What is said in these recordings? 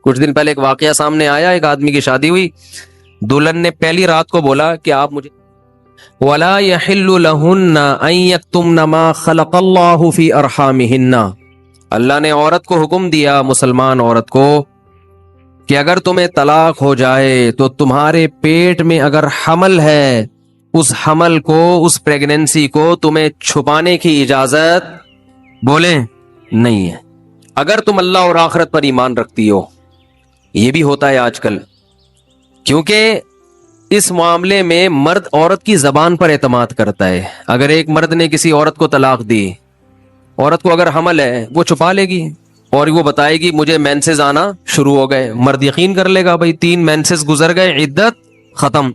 کچھ دن پہلے ایک واقعہ سامنے آیا، ایک آدمی کی شادی ہوئی، دلہن نے پہلی رات کو بولا کہ آپ مجھے وَلَا يَحِلُّ لَهُنَّ أَن يَكْتُمْنَ مَا خَلَقَ اللَّهُ فِي أَرْحَامِهِنَّ، اللہ نے عورت کو حکم دیا، مسلمان عورت کو، کہ اگر تمہیں طلاق ہو جائے تو تمہارے پیٹ میں اگر حمل ہے، اس حمل کو، اس پریگننسی کو تمہیں چھپانے کی اجازت بولیں نہیں ہے، اگر تم اللہ اور آخرت پر ایمان رکھتی ہو۔ یہ بھی ہوتا ہے آج کل، کیونکہ اس معاملے میں مرد عورت کی زبان پر اعتماد کرتا ہے۔ اگر ایک مرد نے کسی عورت کو طلاق دی، عورت کو اگر حمل ہے وہ چھپا لے گی اور وہ بتائے گی مجھے مینسز آنا شروع ہو گئے، مرد یقین کر لے گا بھائی 3 مینسز گزر گئے، عدت ختم۔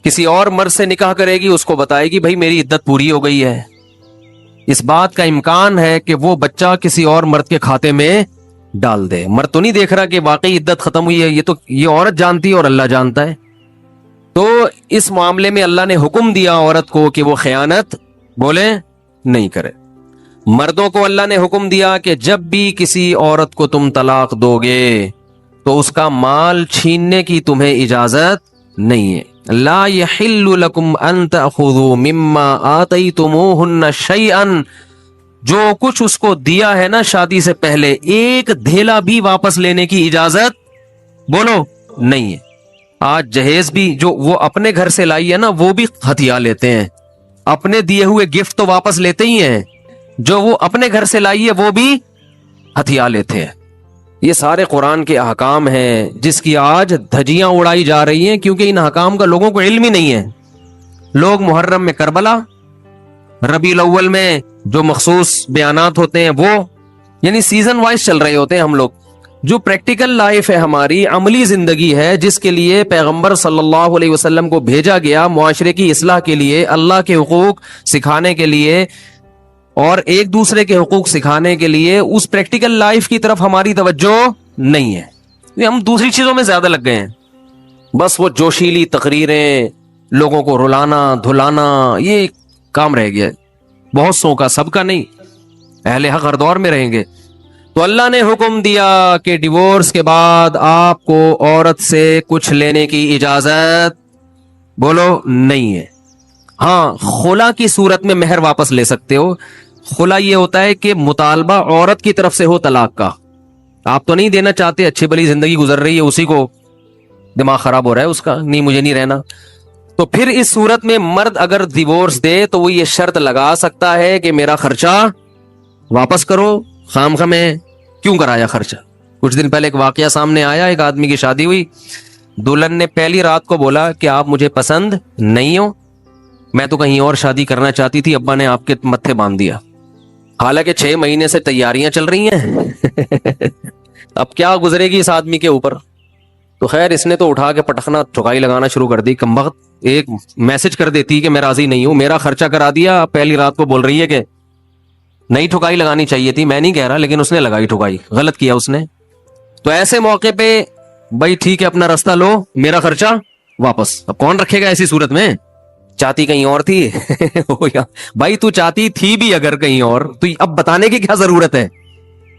کسی اور مرد سے نکاح کرے گی، اس کو بتائے گی بھائی میری عدت پوری ہو گئی ہے۔ اس بات کا امکان ہے کہ وہ بچہ کسی اور مرد کے کھاتے میں ڈال دے۔ مرد تو نہیں دیکھ رہا کہ واقعی عدت ختم ہوئی ہے، یہ عورت جانتی ہے اور اللہ جانتا ہے۔ تو اس معاملے میں اللہ نے حکم دیا عورت کو کہ وہ خیانت بولے نہیں کرے۔ مردوں کو اللہ نے حکم دیا کہ جب بھی کسی عورت کو تم طلاق دو گے تو اس کا مال چھیننے کی تمہیں اجازت نہیں ہے۔ لا يحل لكم ان تأخذوا مما آتيتموهن شيئا، جو کچھ اس کو دیا ہے نا شادی سے پہلے، ایک دھیلا بھی واپس لینے کی اجازت بولو نہیں ہے۔ آج جہیز بھی جو وہ اپنے گھر سے لائی ہے نا وہ بھی ہتھیا لیتے ہیں، اپنے دیے ہوئے گفٹ تو واپس لیتے ہی ہیں، جو وہ اپنے گھر سے لائی ہے وہ بھی ہتھیا لیتے ہیں۔ یہ سارے قرآن کے احکام ہیں جس کی آج دھجیاں اڑائی جا رہی ہیں، کیونکہ ان احکام کا لوگوں کو علم ہی نہیں ہے۔ لوگ محرم میں کربلا، ربیع الاول میں جو مخصوص بیانات ہوتے ہیں وہ یعنی سیزن وائز چل رہے ہوتے ہیں۔ ہم لوگ جو پریکٹیکل لائف ہے، ہماری عملی زندگی ہے، جس کے لیے پیغمبر صلی اللہ علیہ وسلم کو بھیجا گیا، معاشرے کی اصلاح کے لیے، اللہ کے حقوق سکھانے کے لیے اور ایک دوسرے کے حقوق سکھانے کے لیے، اس پریکٹیکل لائف کی طرف ہماری توجہ نہیں ہے۔ ہم دوسری چیزوں میں زیادہ لگ گئے ہیں، بس وہ جوشیلی تقریریں، لوگوں کو رلانا دھلانا، یہ کام رہ گیا ہے بہت سو کا، سب کا نہیں۔ اہل حق ہر دور میں رہیں گے۔ تو اللہ نے حکم دیا کہ ڈیورس کے بعد آپ کو عورت سے کچھ لینے کی اجازت بولو نہیں ہے۔ ہاں، خلا کی صورت میں مہر واپس لے سکتے ہو۔ خلا یہ ہوتا ہے کہ مطالبہ عورت کی طرف سے ہو طلاق کا، آپ تو نہیں دینا چاہتے، اچھی بلی زندگی گزر رہی ہے، اسی کو دماغ خراب ہو رہا ہے اس کا، نہیں مجھے نہیں رہنا، تو پھر اس صورت میں مرد اگر ڈیورس دے تو وہ یہ شرط لگا سکتا ہے کہ میرا خرچہ واپس کرو، خام خواہ میں کیوں کرایا خرچہ۔ کچھ دن پہلے ایک واقعہ سامنے آیا، ایک آدمی کی شادی ہوئی، دلہن نے پہلی رات کو بولا کہ آپ مجھے پسند نہیں ہو، میں تو کہیں اور شادی کرنا چاہتی تھی، ابا نے آپ کے متھے باندھ دیا۔ حالانکہ 6 مہینے سے تیاریاں چل رہی ہیں اب کیا گزرے گی اس آدمی کے اوپر۔ تو خیر اس نے تو اٹھا کے پٹخنا ٹھکائی لگانا شروع کر دی، کمبخت ایک میسج کر دیتی کہ میں راضی نہیں ہوں، میرا خرچہ کرا دیا، پہلی رات کو بول رہی ہے کہ نہیں ٹھکائی لگانی چاہیے تھی، میں نہیں کہہ رہا، لیکن اس نے لگائی ٹھکائی، غلط کیا اس نے۔ تو ایسے موقع پہ بھائی ٹھیک ہے اپنا راستہ لو، میرا خرچہ واپس۔ اب کون رکھے گا ایسی صورت میں؟ چاہتی کہیں اور تھی بھائی تو چاہتی تھی بھی اگر کہیں اور، تو اب بتانے کی کیا ضرورت ہے؟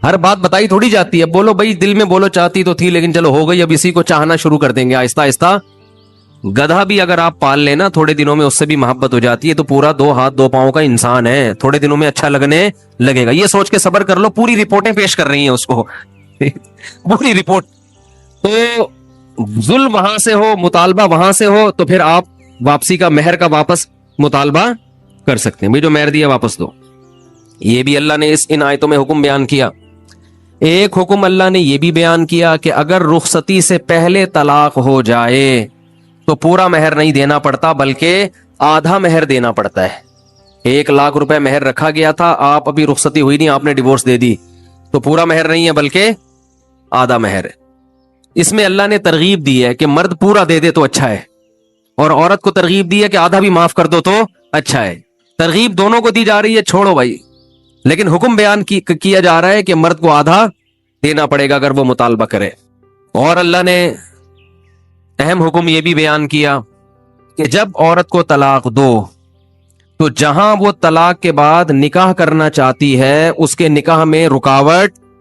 ہر بات بتائی تھوڑی جاتی ہے، بولو بھائی دل میں بولو چاہتی تو تھی لیکن چلو ہو گئی، اب اسی کو چاہنا شروع کر دیں گے آہستہ آہستہ۔ گدھا بھی اگر آپ پال لینا تھوڑے دنوں میں اس سے بھی محبت ہو جاتی ہے، تو پورا 2 ہاتھ 2 پاؤں کا انسان ہے، تھوڑے دنوں میں اچھا لگنے لگے گا، یہ سوچ کے صبر کر لو۔ پوری رپورٹیں پیش کر رہی ہیں اس کو پوری رپورٹ۔ تو ظلم وہاں سے ہو، مطالبہ وہاں سے ہو، تو پھر آپ واپسی کا مہر کا واپس مطالبہ کر سکتے ہیں، بھائی جو مہر دیا واپس دو۔ یہ بھی اللہ نے ان آیتوں میں حکم بیان کیا۔ ایک حکم اللہ نے یہ بھی بیان کیا کہ اگر رخصتی سے پہلے طلاق ہو جائے تو پورا مہر نہیں دینا پڑتا، بلکہ آدھا مہر دینا پڑتا ہے۔ 1 لاکھ روپے مہر رکھا گیا تھا، آپ ابھی رخصتی ہوئی نہیں، آپ نے ڈیورس دے دی، تو پورا مہر نہیں ہے بلکہ آدھا مہر ہے۔ اس میں اللہ نے ترغیب دی ہے کہ مرد پورا دے دے تو اچھا ہے، اور عورت کو ترغیب دی ہے کہ آدھا بھی معاف کر دو تو اچھا ہے۔ ترغیب دونوں کو دی جا رہی ہے، چھوڑو بھائی، لیکن حکم بیان کیا جا رہا ہے کہ مرد کو آدھا دینا پڑے گا اگر وہ مطالبہ کرے۔ اور اللہ نے اہم حکم یہ بھی بیان کیا کہ جب عورت کو طلاق دو تو جہاں وہ طلاق کے بعد نکاح کرنا چاہتی ہے اس کے نکاح میں رکاوٹ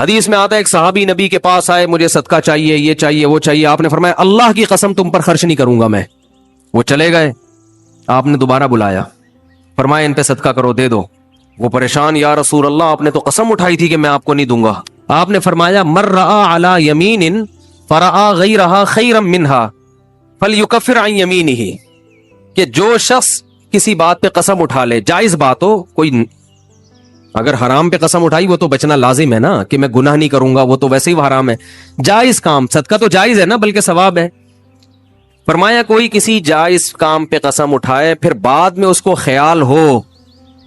حدیث میں آتا ہے ایک صحابی نبی کے پاس آئے, مجھے صدقہ چاہیے, یہ چاہیے, وہ چاہیے. آپ نے فرمایا اللہ کی قسم تم پر خرچ نہیں کروں گا میں. وہ چلے گئے. آپ نے دوبارہ بلایا, فرمایا ان پہ صدقہ کرو, دے دو. وہ پریشان, یا رسول اللہ آپ نے تو قسم اٹھائی تھی کہ میں آپ کو نہیں دوں گا. آپ نے فرمایا من رأى على يمين فرأى غيرها خيرا منها فليكفر عن يمينه, کہ جو شخص کسی بات پہ قسم اٹھا لے, جائز بات ہو, کوئی اگر حرام پہ قسم اٹھائی وہ تو بچنا لازم ہے نا, کہ میں گناہ نہیں کروں گا, وہ تو ویسے ہی وہ حرام ہے. جائز کام, صدقہ تو جائز ہے نا, بلکہ ثواب ہے. فرمایا کوئی کسی جائز کام پہ قسم اٹھائے, پھر بعد میں اس کو خیال ہو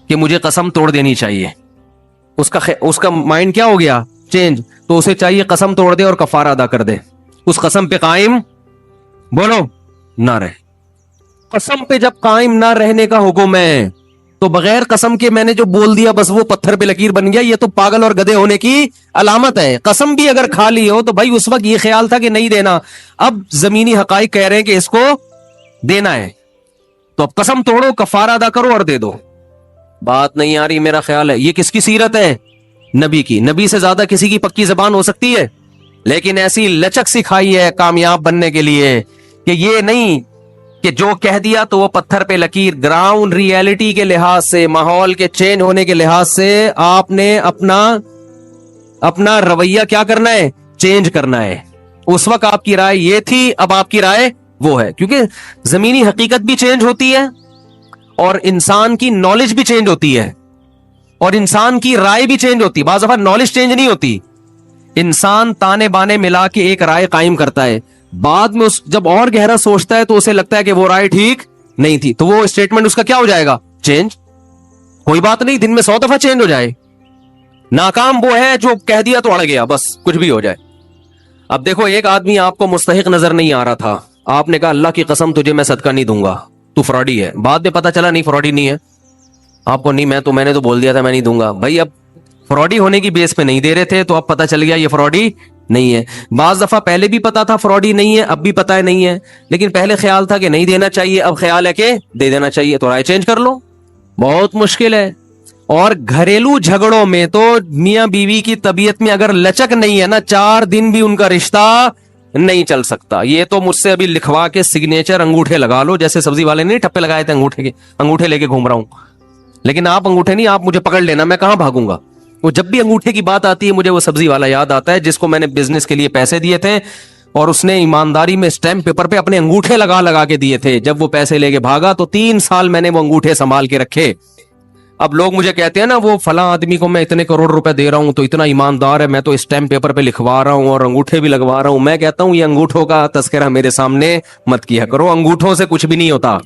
کہ مجھے قسم توڑ دینی چاہیے, اس کا مائنڈ کیا ہو گیا, چینج, تو اسے چاہیے قسم توڑ دے اور کفارہ ادا کر دے, اس قسم پہ قائم بولو نہ رہے. قسم پہ جب قائم نہ رہنے کا حکم ہے تو بغیر قسم کے میں نے جو بول دیا بس وہ پتھر پہ لکیر بن گیا, یہ تو پاگل اور گدھے ہونے کی علامت ہے. قسم بھی اگر کھا لی ہو تو بھائی اس وقت یہ خیال تھا کہ نہیں دینا, اب زمینی حقائق کہہ رہے ہیں کہ اس کو دینا ہے, تو اب قسم توڑو, کفارہ ادا کرو اور دے دو. بات نہیں آ رہی میرا خیال ہے. یہ کس کی سیرت ہے, نبی کی. نبی سے زیادہ کسی کی پکی زبان ہو سکتی ہے, لیکن ایسی لچک سکھائی ہے کامیاب بننے کے لیے کہ یہ نہیں کہ جو کہہ دیا تو وہ پتھر پہ لکیر. گراؤنڈ ریئلٹی کے لحاظ سے, ماحول کے چینج ہونے کے لحاظ سے آپ نے اپنا رویہ کیا کرنا ہے, چینج کرنا ہے. اس وقت آپ کی رائے یہ تھی, اب آپ کی رائے وہ ہے, کیونکہ زمینی حقیقت بھی چینج ہوتی ہے اور انسان کی نالج بھی چینج ہوتی ہے اور انسان کی رائے بھی چینج ہوتی ہے. بعض دفعہ نالج چینج نہیں ہوتی, انسان تانے بانے ملا کے ایک رائے قائم کرتا ہے, بعد میں جب اور گہرا سوچتا ہے تو اسے لگتا ہے کہ وہ رائے ٹھیک نہیں تھی, تو وہ اسٹیٹمنٹ اس کا کیا ہو جائے گا, چینج. کوئی بات نہیں, دن میں 100 دفعہ چینج ہو جائے. ناکام وہ ہے جو کہہ دیا تو اڑ گیا, بس کچھ بھی ہو جائے. اب دیکھو ایک آدمی آپ کو مستحق نظر نہیں آ رہا تھا, آپ نے کہا اللہ کی قسم تجھے میں صدقہ نہیں دوں گا, تو فراڈی ہے. بعد میں پتا چلا نہیں فراڈی نہیں ہے, آپ کو نہیں, میں نے تو بول دیا تھا میں نہیں دوں گا. بھائی اب فراڈی ہونے کی بیس پہ نہیں دے رہے تھے, تو اب پتا چل گیا یہ فراڈی نہیں ہے. بعض دفعہ پہلے بھی پتا تھا فراڈی نہیں ہے, اب بھی پتا ہے نہیں ہے, لیکن پہلے خیال تھا کہ نہیں دینا چاہیے, اب خیال ہے کہ دے دینا چاہیے, تو رائے چینج کر لو. بہت مشکل ہے. اور گھریلو جھگڑوں میں تو میاں بیوی کی طبیعت میں اگر لچک نہیں ہے نا, 4 دن بھی ان کا رشتہ نہیں چل سکتا. یہ تو مجھ سے ابھی لکھوا کے سگنیچر انگوٹھے لگا لو, جیسے سبزی والے نے ٹھپے لگائے تھے انگوٹھے کے, انگوٹھے لے کے گھوم رہا ہوں. لیکن آپ انگوٹھے نہیں, آپ مجھے پکڑ لینا, میں کہاں بھاگوں گا. وہ جب بھی انگوٹھے کی بات آتی ہے مجھے وہ سبزی والا یاد آتا ہے جس کو میں نے بزنس کے لیے پیسے دیے تھے اور اس نے ایمانداری میں اسٹیمپ پیپر پہ اپنے انگوٹھے لگا کے دیے تھے. جب وہ پیسے لے کے بھاگا تو 3 سال میں نے وہ انگوٹھے سنبھال کے رکھے. اب لوگ مجھے کہتے ہیں نا وہ فلاں آدمی کو میں اتنے کروڑ روپے دے رہا ہوں تو اتنا ایماندار ہے, میں تو اسٹیمپ پیپر پہ لکھوا رہا ہوں اور انگوٹھے بھی لگوا رہا ہوں. میں کہتا ہوں یہ انگوٹھوں کا تذکرہ میرے سامنے مت کیا کرو, انگوٹھوں سے کچھ بھی نہیں ہوتا.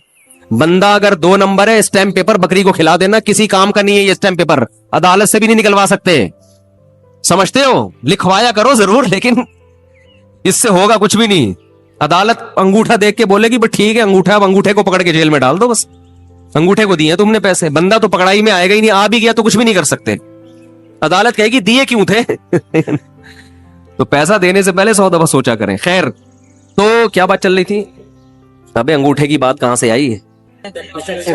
بندہ اگر 2 نمبر ہے, اسٹیمپ پیپر بکری کو کھلا دینا, کسی کام کا نہیں ہے یہ اسٹیمپ پیپر, عدالت سے بھی نہیں نکلوا سکتے. سمجھتے ہو, لکھوایا کرو ضرور, لیکن اس سے ہوگا کچھ بھی نہیں. عدالت انگوٹھا دیکھ کے بولے گی بس ٹھیک ہے انگوٹھا, اب انگوٹھے کو پکڑ کے جیل میں ڈال دو, بس انگوٹھے کو دیے تم نے پیسے. بندہ تو پکڑائی میں آئے گا ہی نہیں, آ بھی گیا تو کچھ بھی نہیں کر سکتے. عدالت کہے گی دیے کیوں تھے. تو پیسہ دینے سے پہلے 100 دفعہ سوچا کریں. خیر, تو کیا بات چل رہی تھی, ابے انگوٹھے کی بات کہاں سے آئی ہے.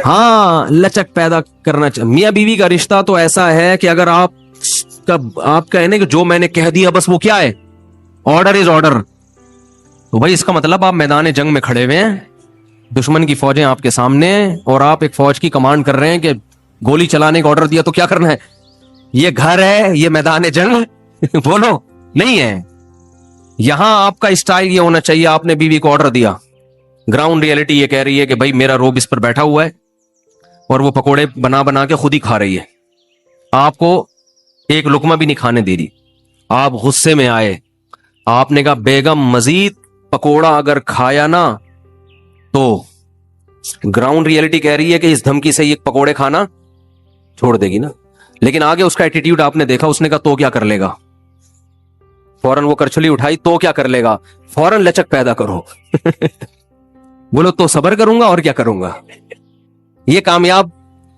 ہاں, لچک پیدا کرنا چاہیے. میاں بیوی کا رشتہ تو ایسا ہے کہ اگر آپ کہنے کہ جو میں نے کہہ دیا بس وہ کیا ہے, آرڈر از آرڈر, تو بھائی اس کا مطلب آپ میدان جنگ میں کھڑے ہوئے ہیں, دشمن کی فوجیں آپ کے سامنے ہیں اور آپ ایک فوج کی کمانڈ کر رہے ہیں کہ گولی چلانے کا آرڈر دیا تو کیا کرنا ہے. یہ گھر ہے, یہ میدان جنگ بولو نہیں ہے. یہاں آپ کا اسٹائل یہ ہونا چاہیے, آپ نے بیوی کو آرڈر دیا, گراؤنڈ ریئلٹی یہ کہہ رہی ہے کہ بھائی میرا روب اس پر بیٹھا ہوا ہے اور وہ پکوڑے بنا کے خود ہی کھا رہی ہے, آپ کو ایک لقمہ بھی نہیں کھانے دے رہی. آپ غصے میں آئے, آپ نے کہا بیگم مزید پکوڑا اگر کھایا نا تو گراؤنڈ ریئلٹی کہہ رہی ہے کہ اس دھمکی سے یہ پکوڑے کھانا چھوڑ دے گی نا. لیکن آگے اس کا ایٹیٹیوڈ آپ نے دیکھا, اس نے کہا تو کیا کر لے گا, فوراً وہ کرچلی اٹھائی, تو کیا کر لے گا, فوراً لچک پیدا کرو. بولو تو صبر کروں گا اور کیا کروں گا. یہ کامیاب,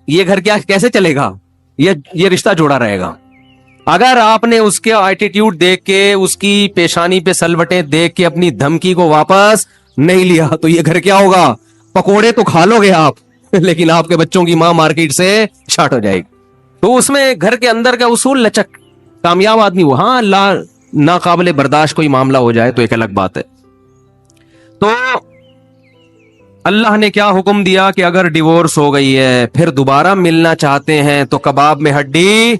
یہ گھر کیا کیسے چلے گا, یہ رشتہ جوڑا رہے گا. اگر آپ نے اس کے ایٹیٹیوڈ دیکھ کے, اس کی پیشانی پہ سلوٹیں دیکھ کے اپنی دھمکی کو واپس نہیں لیا تو یہ گھر کیا ہوگا, پکوڑے تو کھا لو گے آپ, لیکن آپ کے بچوں کی ماں مارکیٹ سے شارٹ ہو جائے گی. تو اس میں گھر کے اندر کا اصول لچک کامیاب آدمی وہ. ہاں اللہ ناقابل برداشت کوئی معاملہ ہو جائے تو ایک الگ بات ہے. تو اللہ نے کیا حکم دیا کہ اگر ڈیورس ہو گئی ہے پھر دوبارہ ملنا چاہتے ہیں تو کباب میں ہڈی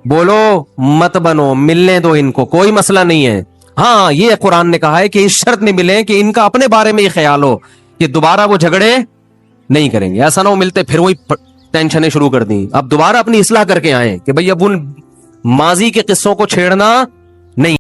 بولو مت بنو, ملنے دو ان کو, کوئی مسئلہ نہیں ہے. ہاں یہ قرآن نے کہا ہے کہ اس شرط میں ملیں کہ ان کا اپنے بارے میں یہ خیال ہو کہ دوبارہ وہ جھگڑے نہیں کریں گے. ایسا نہ ہو ملتے پھر وہی ٹینشنیں شروع کر دیں, اب دوبارہ اپنی اصلاح کر کے آئیں کہ بھئی اب ان ماضی کے قصوں کو چھیڑنا نہیں.